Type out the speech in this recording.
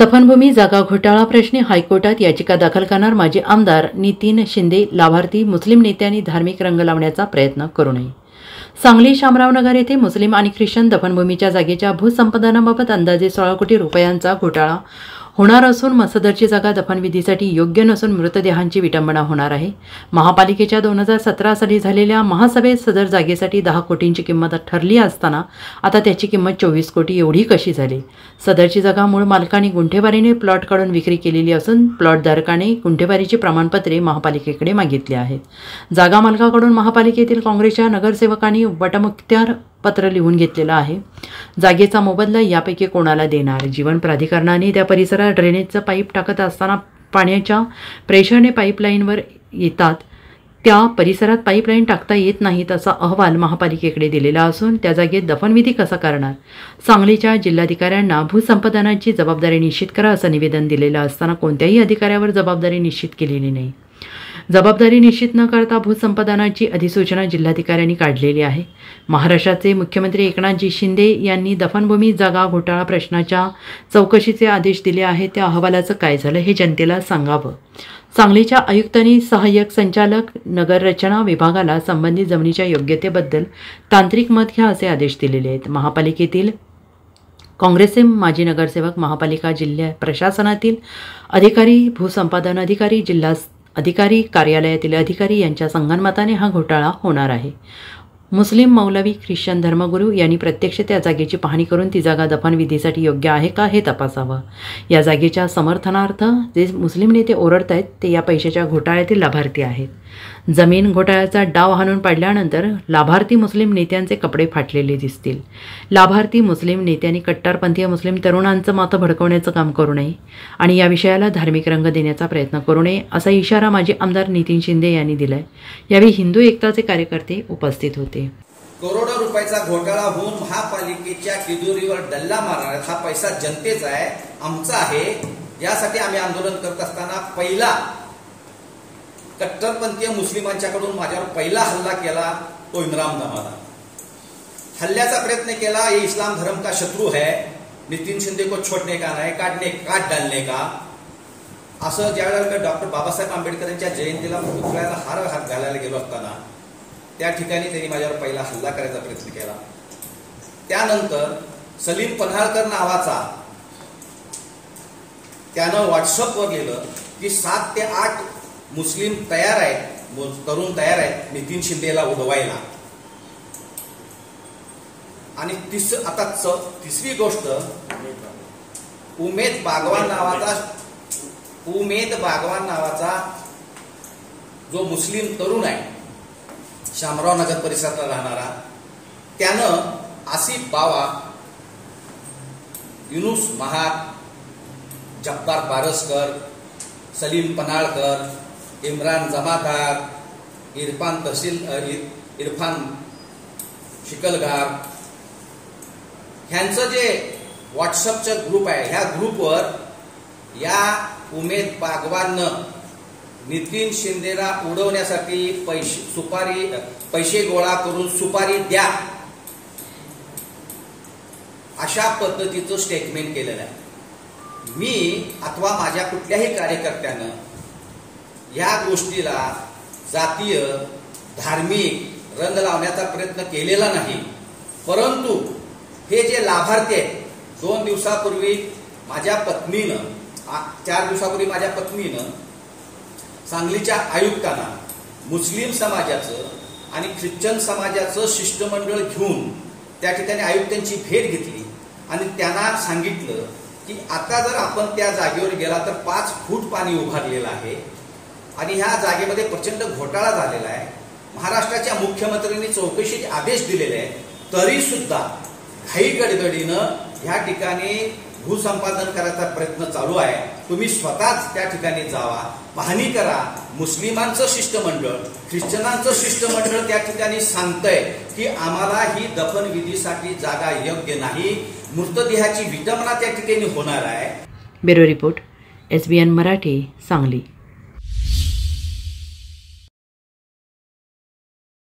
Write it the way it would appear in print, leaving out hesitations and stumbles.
दफनभूमी जागा घोटाळा प्रश्नी हायकोर्टात याचिका दाखल करणार माजी आमदार नितीन शिंदे. लाभार्थी मुस्लिम नेत्यांनी धार्मिक रंग लावण्याचा प्रयत्न करू नये. सांगली शामरावनगर येथे मुस्लिम आणि ख्रिश्चन दफनभूमीच्या जागेच्या भूसंपादनाबाबत अंदाजे 16 कोटी रुपयांचा घोटाळा होणार असून मसदरची जागा दफनविधीसाठी योग्य नसून मृतदेहांची विटंबना होणार आहे. महापालिकेच्या 2017 साली झालेल्या महासभेत सदर जागेसाठी 10 कोटींची किंमत ठरली असताना आता त्याची किंमत 24 कोटी एवढी कशी झाली? सदरची जागा मूळ मालकाने गुंठेवारीने प्लॉट काढून विक्री केलेली असून प्लॉटधारकाने गुंठेवारीची प्रमाणपत्रे महापालिकेकडे मागितली आहेत. जागा मालकाकडून महापालिकेतील काँग्रेसच्या नगरसेवकांनी वटमुक्त्यार पत्र लिहून घेतलेलं आहे. जागेचा मोबदला यापैकी कोणाला देणार? जीवन प्राधिकरणाने त्या परिसरात ड्रेनेजचं पाईप टाकत असताना पाण्याच्या प्रेशरने पाईपलाईनवर येतात. त्या परिसरात पाईपलाईन टाकता येत नाहीत असा अहवाल महापालिकेकडे दिलेला असून त्या जागेत दफनविधी कसा करणार? सांगलीच्या जिल्हाधिकाऱ्यांना भूसंपादनाची जबाबदारी निश्चित करा असं निवेदन दिलेलं असताना कोणत्याही अधिकाऱ्यावर जबाबदारी निश्चित केलेली नाही. जबाबदारी निश्चित न करता भूसंपादनाची अधिसूचना जिल्हाधिकाऱ्यांनी काढलेली आहे. महाराष्ट्राचे मुख्यमंत्री एकनाथजी शिंदे यांनी दफनभूमी जागा घोटाळा प्रश्नाच्या चौकशीचे आदेश दिले आहेत. त्या अहवालाचं काय झालं हे जनतेला सांगावं. सांगलीच्या आयुक्तांनी सहाय्यक संचालक नगररचना विभागाला संबंधित जमिनीच्या योग्यतेबद्दल तांत्रिक मत घ्या असे आदेश दिलेले आहेत. महापालिकेतील काँग्रेसचे माजी नगरसेवक, महापालिका, जिल्हा प्रशासनातील अधिकारी, भूसंपादन अधिकारी, जिल्हा अधिकारी, कार्यालयातील अधिकारी यांच्या संगनमताने हा घोटाळा होणार आहे. मुस्लिम मौलवी, ख्रिश्चन धर्मगुरू यांनी प्रत्यक्ष त्या जागेची पाहणी करून ती जागा दफनविधीसाठी योग्य आहे का हे तपासावं. या जागेच्या समर्थनार्थ जे मुस्लिम नेते ओरडत आहेत ते या पैशाच्या घोटाळ्यातील लाभार्थी आहेत. जमीन घोटाळ्याचा डाव हाणून पाडल्यानंतर लाभार्थी मुस्लिम नेत्यांचे कपडे फाटलेले दिसतील. लाभार्थी मुस्लिम नेत्यांनी कट्टरपंथीय मुस्लिम तरुणांचं माथं भडकवण्याचं काम करू नये आणि या विषयाला धार्मिक रंग देण्याचा प्रयत्न करू नये असा इशारा माजी आमदार नितीन शिंदे यांनी दिलाय. यावेळी हिंदू एकताचे कार्यकर्ते उपस्थित होते. करोडो रुपयाचा घोटाळा होऊन महापालिकेच्या तिजोरीवर डल्ला मारणार हा पैसा जनतेचा आहे, आमचा आहे. यासाठी आम्ही आंदोलन करत असताना पहिला कट्टरपंथीय मुस्लिमांच्याकडून माझ्यावर पहिला हल्ला केला तो इम्रान जमादार. हल्ल्याचा प्रयत्न केला. ये इस्लाम धर्म का शत्रु है, नितीन शिंदे को छोड़ने का नहीं, काट डालने का. असं ज्यावेळेला डॉक्टर बाबासाहेब आंबेडकरांच्या जयंतीला पुतळ्याला हार घालायला गेलो असताना त्या ठिकाणी त्यांनी माझ्यावर पहिला हल्ला करायचा प्रयत्न केला. त्यानंतर सलीम पन्हाळकर नावाचा त्यानं व्हॉट्सअपवर लिहिलं की 7 ते 8 मुस्लिम तयार आहेत, तरुण तयार आहेत नितीन शिंदेला उडवायला. आणि आता तिसरी गोष्ट, उमेद बागवान नावाचा जो मुस्लिम तरुण आहे शामराव नगर परिसरात राहणारा, त्यानं आसिफ बावा, युनुस महार, जब्बार पारसकर, सलीम पन्हाळकर, इम्रान जमादार, इरफान शिकलगार ह्यांचं जे व्हॉट्सअपचं ग्रुप आहे, ह्या ग्रुपवर या उमेद बागवाननं नितीन शिंदेला उडवण्यासाठी पैसे गोळा करून सुपारी द्या अशा पद्धतीचं स्टेटमेंट केलेलं आहे. मी अथवा माझ्या कुठल्याही कार्यकर्त्यानं या गोष्टीला जातीय धार्मिक रंग लावण्याचा प्रयत्न केलेला नाही. परंतु हे जे लाभार्थी आहेत, 4 दिवसापूर्वी माझ्या पत्नीनं सांगलीच्या आयुक्तांना मुस्लिम समाजाचं आणि ख्रिश्चन समाजाचं शिष्टमंडळ घेऊन त्या ठिकाणी आयुक्तांची भेट घेतली आणि त्यांना सांगितलं की आता जर आपण त्या जागेवर गेला तर 5 फूट पाणी उभारलेलं आहे आणि ह्या जागेमध्ये प्रचंड घोटाळा झालेला आहे. महाराष्ट्राच्या मुख्यमंत्र्यांनी चौकशीचे आदेश दिलेले आहेत, तरी सुद्धा घाई गडबडीनं ह्या ठिकाणी भूसंपादन करायचा प्रयत्न चालू आहे. तुम्ही स्वतःच त्या ठिकाणी जावा, पाहणी करा. मुस्लिमांचं शिष्टमंडळ, ख्रिश्चनांचं शिष्टमंडळ त्या ठिकाणी सांगतंय की आम्हाला ही दफनविधीसाठी जागा योग्य नाही, मृतदेहाची विटंबना त्या ठिकाणी होणार आहे. Bureau report, SBN Marathi, Sangli.